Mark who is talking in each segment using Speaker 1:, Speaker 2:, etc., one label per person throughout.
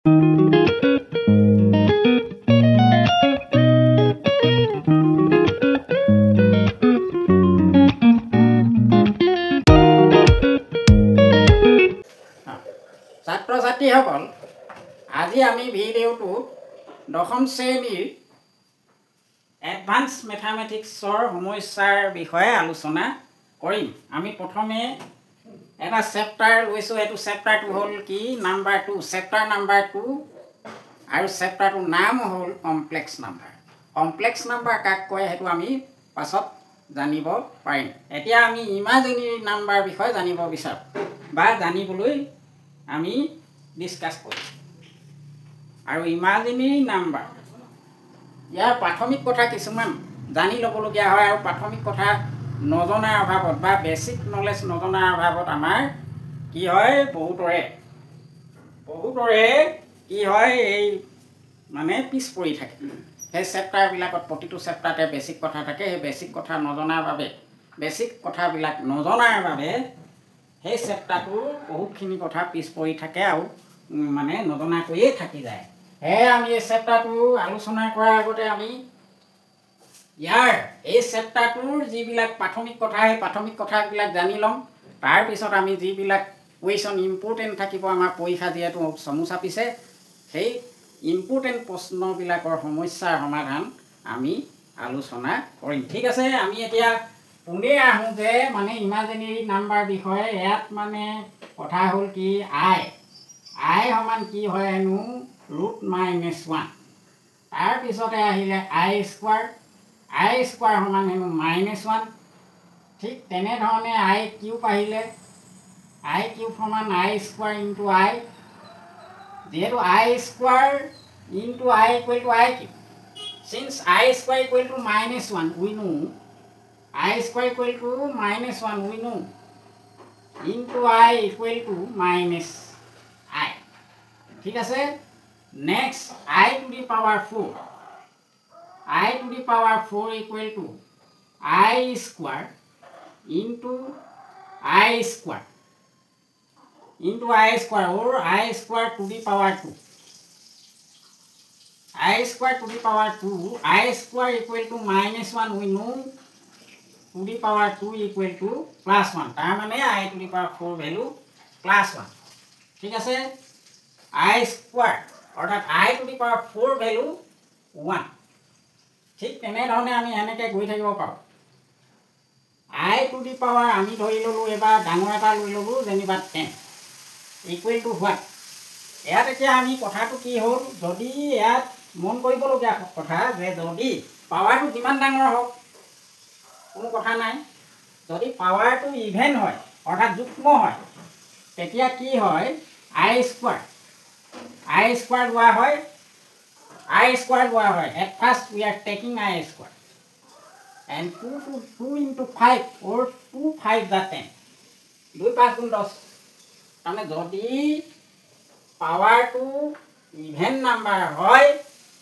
Speaker 1: ছাত্ৰী-ছাত্ৰীসকল, আজি আমি ভিডিঅ'টো দশম শ্ৰেণীৰ এডভান্স মেথামেটিক্সৰ সমস্যাৰ বিষয়ে আলোচনা কৰিম। আমি প্ৰথমে এটা চেপ্টাৰ লৈছোঁ। এইটো চেপ্টাৰটো হ'ল কি? নাম্বাৰ 2, চেপ্টাৰ নাম্বাৰ 2, আৰু চেপ্টাৰটোৰ নাম হ'ল কমপ্লেক্স নাম্বাৰ। কমপ্লেক্স নাম্বাৰ কাক কয় সেইটো আমি পাছত জানিব পাৰিম। এতিয়া আমি ইমাজিনেৰী নাম্বাৰ বিষয়ে জানিব বিচাৰোঁ বা জানিবলৈ আমি ডিছকাছ কৰিম। আৰু ইমাজিনেৰী নাম্বাৰ ইয়াৰ প্ৰাথমিক কথা কিছুমান জানি ল'বলগীয়া হয়, আৰু প্ৰাথমিক কথা নজনাৰ অভাৱত বা বেছিক নলেজ নজনাৰ অভাৱত আমাৰ কি হয়, বহুতৰে কি হয়, এই মানে পিছ পৰি থাকে। সেই চেপ্টাৰবিলাকত প্ৰতিটো চেপ্টাৰতে বেছিক কথা থাকে। সেই বেছিক কথা নজনাৰ বাবে সেই চেপ্টাৰটোৰ বহুতখিনি কথা পিছ পৰি থাকে আৰু মানে নজনাকৈয়ে থাকি যায়। সেয়ে আমি এই চেপ্টাৰটো আলোচনা কৰাৰ আগতে আমি এই চেপ্টাৰটোৰ যিবিলাক প্ৰাথমিক কথা, সেই প্ৰাথমিক কথাবিলাক জানি ল'ম। তাৰপিছত আমি যিবিলাক কুৱেশ্যন ইম্পৰ্টেণ্ট থাকিব আমাৰ পৰীক্ষা যিহেতু চমু চাপিছে, সেই ইম্পৰ্টেণ্ট প্ৰশ্নবিলাকৰ সমস্যাৰ সমাধান আমি আলোচনা কৰিম। ঠিক আছে, আমি এতিয়া পোনে আহোঁ যে মানে ইমাজিনেৰী নাম্বাৰ বিষয়ে। ইয়াত মানে কথা হ'ল কি, আই সমান কি হয় হেনো √-1। তাৰপিছতে আহিলে আই স্কোৱাৰ সমান হেনো -1। ঠিক তেনেধৰণে আই কিউব আহিলে, আই কিউব সমান আই স্কোৱাৰ ইনটু আই। যিহেতু i square into i equal to i cube, since i square equal to -1, we know i square equal to -1 we know into i equal to -i। ঠিক আছে, next i to the power 4 equal to i square into i square or i square to the power 2। I square to the power 2, i square equal to -1 we know, to the power 2 equal to +1। তাৰমানে আই to the power 4 value +1। ঠিক আছে, আই square অৰ্থাৎ আই to the power 4 value 1। ঠিক তেনেধৰণে আমি এনেকৈ গৈ থাকিব পাৰোঁ। আই টু দি পাৱাৰ আমি ধৰি ল'লোঁ, এবাৰ ডাঙৰ এটা লৈ ল'লোঁ যেনিবা 10 ইকুৱেল টু হোৱাট। ইয়াত এতিয়া আমি কথাটো কি হ'ল, যদি ইয়াত মন কৰিবলগীয়া কথা যে যদি পাৱাৰটো যিমান ডাঙৰ হওক কোনো কথা নাই, যদি পাৱাৰটো ইভেন হয় অৰ্থাৎ যুগ্ম হয়, তেতিয়া কি হয়, আই স্কোৱাৰ লোৱা হয়। At first we are taking I square and 2 into 5 or 2 5 the 10, 2 5 গুণ 10। তাৰমানে যদি পাৱাৰটো ইভেন নাম্বাৰ হয়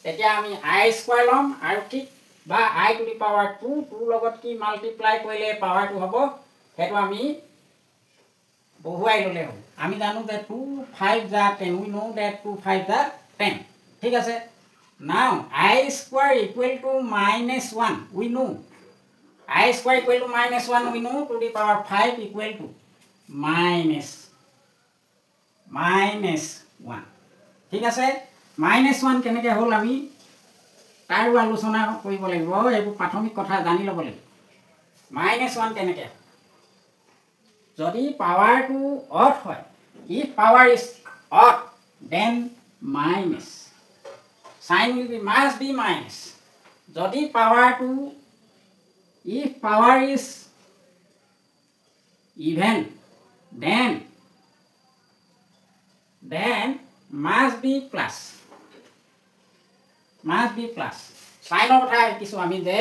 Speaker 1: তেতিয়া আমি আই স্কোৱাৰ ল'ম, আৰু ঠিক বা আই টু দি পাৱাৰ 2 লগত কি মাল্টিপ্লাই কৰিলে পাৱাৰটো হ'ব সেইটো আমি বহুৱাই ল'লে হ'ল। আমি জানো যে 2 5 the 10, we know that 2 5 the 10। ঠিক আছে, now I square equal to -1, we know I square equal to -1 we know, to the power 5 equal to -1। ঠিক আছে, -1 কেনেকৈ হ'ল আমি তাৰো আলোচনা কৰিব লাগিব। এইবোৰ প্ৰাথমিক কথা জানি ল'ব লাগিব। -1 কেনেকৈ, যদি পাৱাৰটো অড হয়, if power is odd then minus, sign will be must be minus। যদি পাৱাৰটো if power is even then must be plus। সাইনৰ কথা শিকিছোঁ আমি যে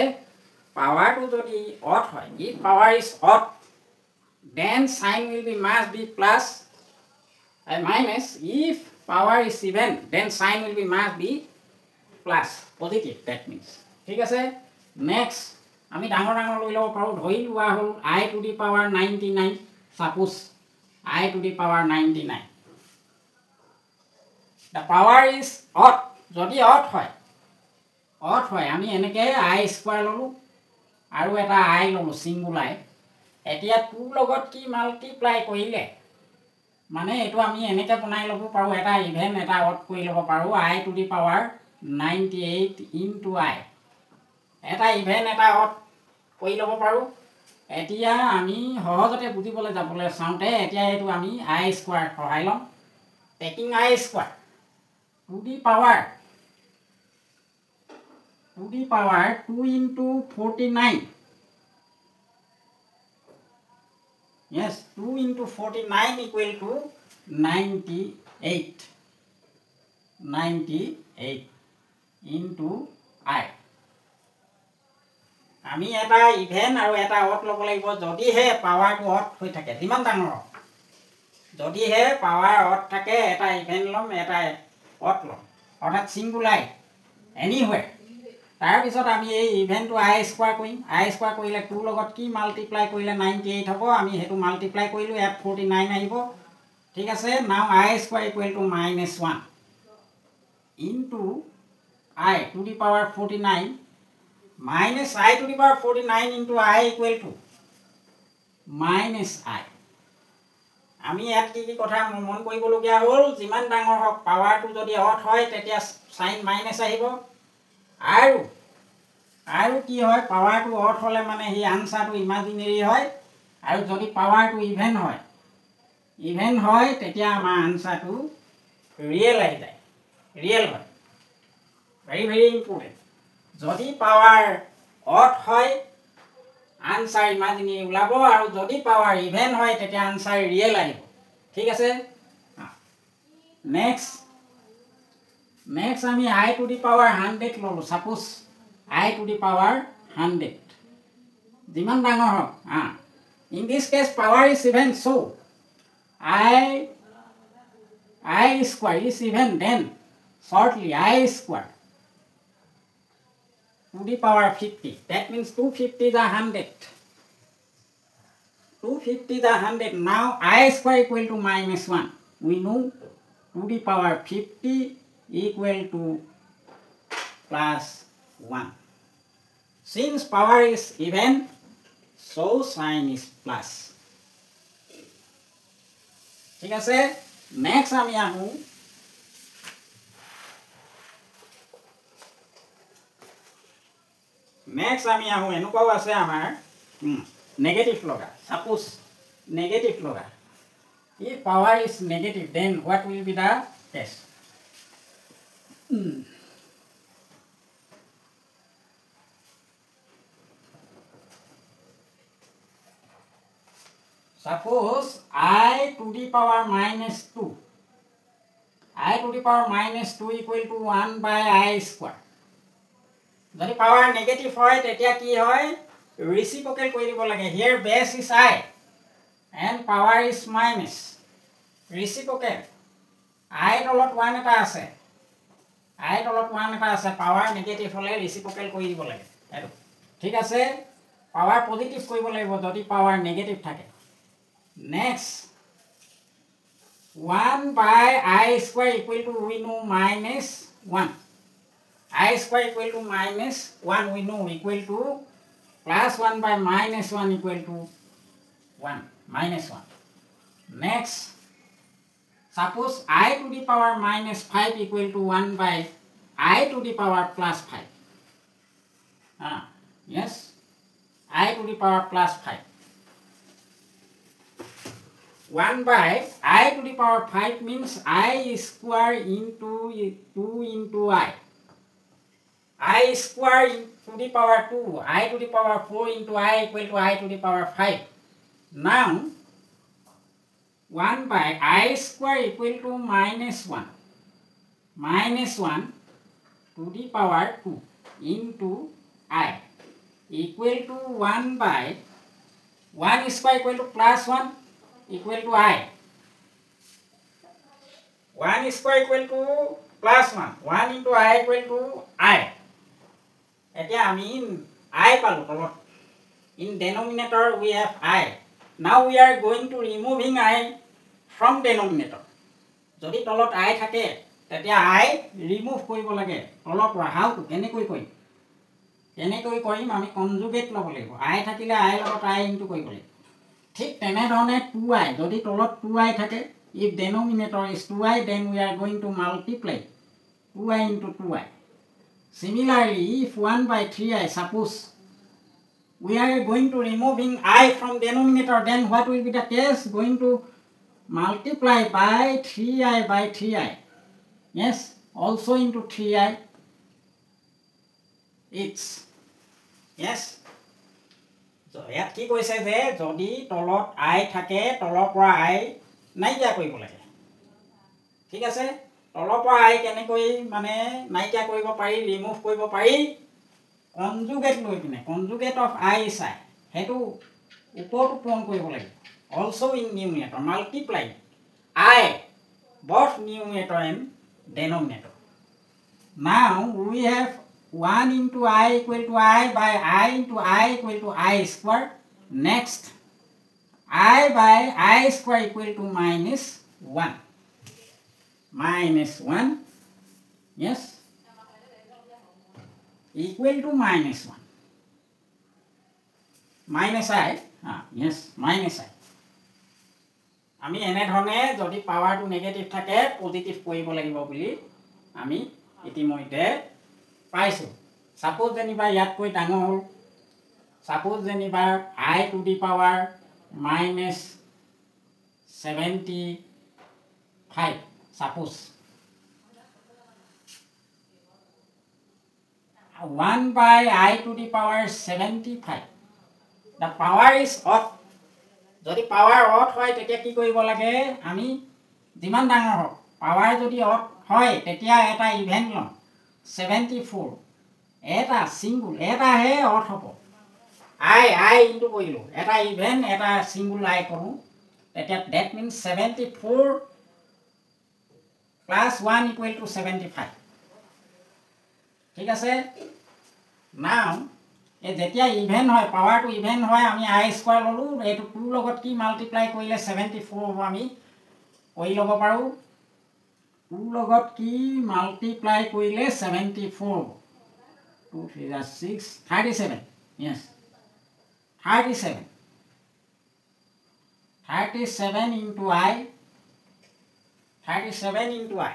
Speaker 1: পাৱাৰটো যদি অড হয়, if power is odd then sign will be must be plus and minus, if power is even then sign will be must be plus, positive, that means। ঠিক আছে, next আমি ডাঙৰ লৈ ল'ব পাৰোঁ। ধৰি লোৱা হ'ল I to the power 99, suppose I to the power 99। the power is odd যদি odd হয় আমি এনেকৈ I স্কোয়াৰ ললোঁ আৰু এটা I ললোঁ সিঙ্গুল I এতিয়া 2 লগত কি মাল্টিপ্লাই কৰিলে মানে এটো আমি এনেকৈ বনাই লব পাৰো এটা ইভেন এটা অড কৰি লব পাৰো I two the power 98 into I এটা ইভেন এটা অড কৰি লব পাৰো এতিয়া আমি সহজতে বুজিবলৈ যাবলৈ চাওঁতে এতিয়া এটো আমি I স্কয়াৰ সহাই লম taking I square two the power 2 into 49 yes 2 into 49 equal to 98 into I আমি এটা ইভেন আৰু এটা অড লব লাগিব যদি হে পাৱাৰটো অড হৈ থাকে যিমান ডাঙৰ যদি হে পাৱাৰ অড থাকে এটা ইভেন লম এটা অড লম অৰ্থাৎ সিঙ্গুল I এনিৱেৰ তাৰ পিছত আমি এই ইভেনটো I স্কয়াৰ কৰিম I স্কয়াৰ কৰিলে 2 লগত কি মাল্টিপ্লাই কৰিলে 98 হ'ব আমি হেতু মাল্টিপ্লাই কৰিলো ইয়াত 49 আহিব ঠিক আছে নাও I square equal to -1 into I two the power 49 minus I to the power 49 into I equal to minus I আমি ইয়াত কি কথা মন কৰিবলগীয়া হ'ল যিমান ডাঙৰ হওক পাৱাৰটো যদি অড হয় তেতিয়া সাইন মাইনাস আহিব আৰু কি হয় পাৱাৰটো অড হলে মানে এই আনসাৰটো ইমাজিনাৰী হয় আৰু যদি পাৱাৰটো ইভেন হয় তেতিয়া আমাৰ আনসাৰটো ৰিয়েল আহি যায় ৰিয়েল হয় very very important যদি পাৱাৰ অড হয় আনসাৰ ইমাজিনাৰী ওলাব আৰু যদি পাৱাৰ ইভেন হয় তেতিয়া আনসাৰ ৰিয়েল আহিব ঠিক আছে নেক্সট আমি I টু দি পাৱাৰ 100 ললো suppose I two the power 100 যিমান ডাঙৰ হওক in this case power is even so I square is even then shortly I square to the power 50 that means 250 is 100 250 is 100 now I square equal to -1 we know to the power 50 equal to +1 since power is even so sign is plus ঠিক আছে next আমি আহো এনেকুৱাও আছে আমাৰ negative লগা suppose negative লগা if power is negative then what will be the case suppose I to the power -2 I to the power -2 equal to 1 by I square যদি পাৱাৰ নেগেটিভ হয় তেতিয়া কি হয় ৰেচিপ্ৰকেল কৰি দিব লাগে here base is I and power is minus ৰেচিপ্ৰকেল I তলত 1 এটা আছে পাৱাৰ নেগেটিভ হলে ৰেচিপ্ৰকেল কৰি দিব লাগে এটো ঠিক আছে পাৱাৰ পজিটিভ কৰিব লাগিব যদি পাৱাৰ নেগেটিভ থাকে next 1 by I square equal to we know -1 I square equal to -1 we know equal to +1 by -1 equal to 1 -1 next suppose I to the power -5 equal to 1 by I to the power +5 yes I to the power +5 1 by I to the power 5 means I square into 2 into I square to the power 2 I to the power 4 into I equal to I to the power 5 now 1 by I square equal to -1 to the power 2 into I equal to 1 by 1 square equal to +1 equal to I 1 square equal to +1 1 into I equal to I এতিয়া আমি I পালো তলত in denominator we have I now we are going to removing I from denominator যদি তলত I থাকে তেতিয়া আই remove কৰিব লাগে তলৰ পৰা হাউটো কেনেকৈ কৰিম আমি কনজুগেট ল'ব লাগিব আই থাকিলে আই লগত আই ইনটু কৰিব লাগিব ঠিক তেনেধৰণে 2i যদি তলত 2i থাকে if denominator is 2i then we are going to multiply 2i into 2i similarly if 1 by 3i suppose we are going to removing I from denominator then what will be the case going to multiply by 3i by 3i yes also into 3i it's yes so ইয়াত কি কৈছে যে যদি তলত I থাকে তলৰ পৰা I নাইকিয়া কৰিব লাগে ঠিক আছে তলৰ পৰা I কেনেকৈ মানে নাইকিয়া কৰিব পাৰি ৰিমুভ কৰিব পাৰি কনজুগেট লৈ পিনে conjugate of I is I হেতু ওপৰত পূৰণ কৰিব লাগে also in numerator multiply I both numerator and denominator now we have 1 into I equal to I by I into I equal to I square next I by I square equal to minus 1 yes equal to minus 1 minus I yes minus I আমি এনে ধৰণে যদি পাৱাৰটো negative থাকে positive কৰিব লাগিব বুলি আমি ইতিমধ্যে পাইছো সাপোজ যেনিবা ইয়াতকৈ ডাঙৰ হ'ল সাপোজ যেনিবা I to the power minus 75 suppose 1 by I to the power 75 the power is odd যদি power odd হয় তেতিয়া কি কৰিব লাগে আমি যিমান ডাঙৰ হওক power যদি odd হয় তেতিয়া এটা ইভেন লম 74 এটা সিঙ্গুল এটা হে odd হ'ব I ইনটু কৰিলো এটা ইভেন এটা সিঙ্গুল I কৰো তেতিয়া that means 74 plus 1 equal to 75 ঠিক আছে now যেতিয়া ইভেন হয় পাৱাৰটো ইভেন হয় আমি I স্কয়াৰ ললো এটো 2 লগত কি মাল্টিপ্লাই কৰিলে 74 হ'ব আমি কই লব পাৰো 2 লগত কি মাল্টিপ্লাই কৰিলে 74 2 3 6 37 yes 37 into I 37 into I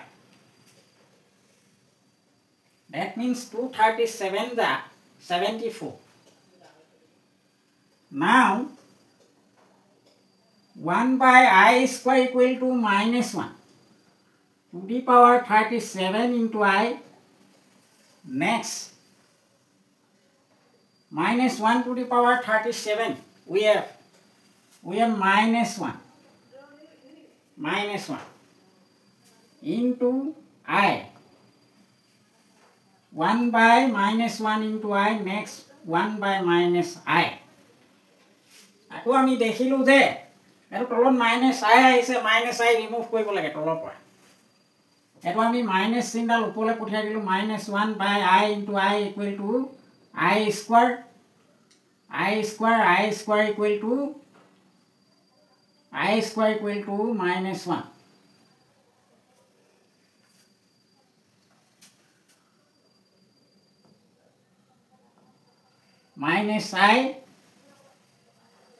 Speaker 1: that means 237 the 74 now 1 by I square equal to minus 1 to the power 37 into I next minus 1 to the power 37 we have minus 1 into I 1 by minus 1 into I next 1 by minus I আকৌ আমি দেখিলো যে এটো তলত minus I আহিছে minus I remove কৰিব লাগে তলৰ পৰা এটো আমি মাইনাস চিহ্নডাল ওপৰলৈ পঠিয়াই দিলো -1 by I into I equal to I square equal to -1 minus I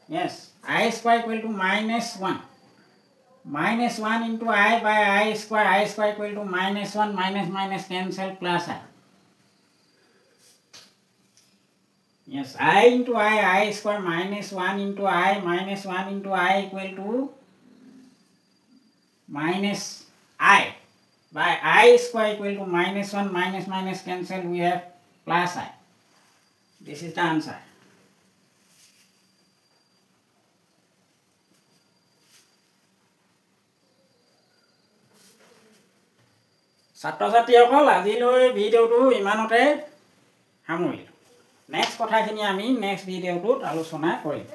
Speaker 1: yes I square equal to -1 -1 into I by I square equal to -1 minus cancel plus I yes I into I square -1 into I -1 into I equal to minus I by I square equal to -1 minus cancel we have plus I this is the answer ছাত্ৰ-ছাত্ৰীসকল আজিলৈ ভিডিওটো ইমানতে সামৰিলোঁ next কথাখিনি আমি next ভিডিওটোত আলোচনা কৰিম